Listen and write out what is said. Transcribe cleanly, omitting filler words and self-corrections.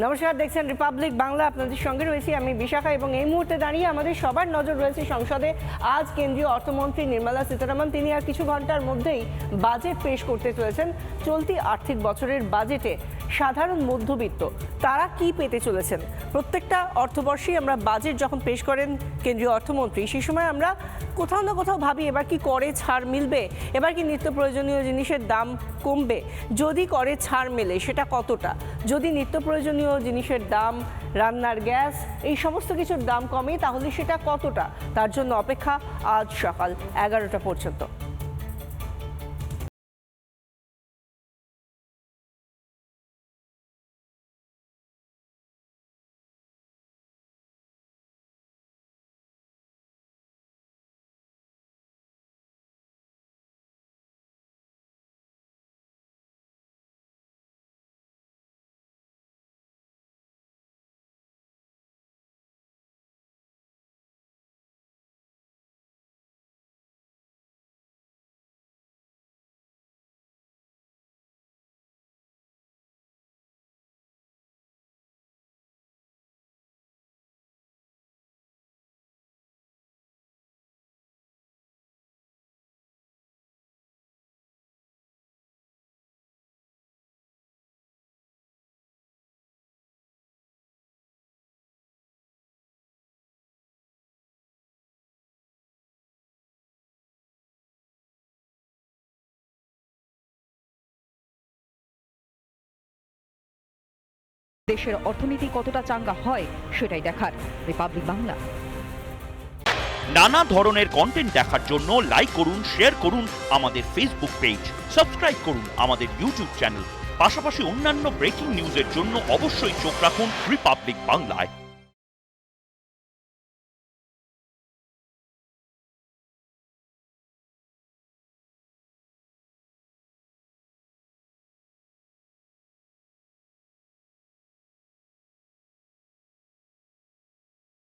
নমস্কার, দেখছেন রিপাবলিক বাংলা। আপনাদের সঙ্গে রয়েছি আমি বিশাখা এবং এই মুহূর্তে দাঁড়িয়ে আমাদের সবার নজর রয়েছে সংসদে। আজ কেন্দ্রীয় অর্থমন্ত্রী নির্মলা সীতারামন তিনি আর কিছু ঘন্টার মধ্যেই বাজেট পেশ করতে চলেছেন। চলতি আর্থিক বছরের বাজেটে সাধারণ মধ্যবিত্ত তারা কি পেতে চলেছেন? প্রত্যেকটা অর্থবর্ষেই আমরা বাজেট যখন পেশ করেন কেন্দ্রীয় অর্থমন্ত্রী, সেই সময় আমরা কোথাও না কোথাও ভাবি এবার কি করে ছাড় মিলবে, এবার কি নিত্য প্রয়োজনীয় জিনিসের দাম কমবে, যদি করে ছাড় মেলে সেটা কতটা, যদি নিত্য প্রয়োজনীয় জিনিসের দাম, রান্নার গ্যাস, এই সমস্ত কিছুর দাম কমে তাহলে সেটা কতটা। তার জন্য অপেক্ষা আজ সকাল 11টা পর্যন্ত। দেশের অর্থনীতি কতটা চাঙ্গা হয় সেটাই দেখার। রিপাবলিক বাংলা। নানা ধরনের কন্টেন্ট দেখার জন্য লাইক করুন, শেয়ার করুন আমাদের ফেসবুক পেজ, সাবস্ক্রাইব করুন আমাদের ইউটিউব চ্যানেল। পাশাপাশি অন্যান্য ব্রেকিং নিউজের জন্য অবশ্যই চোখ রাখুন রিপাবলিক বাংলায়।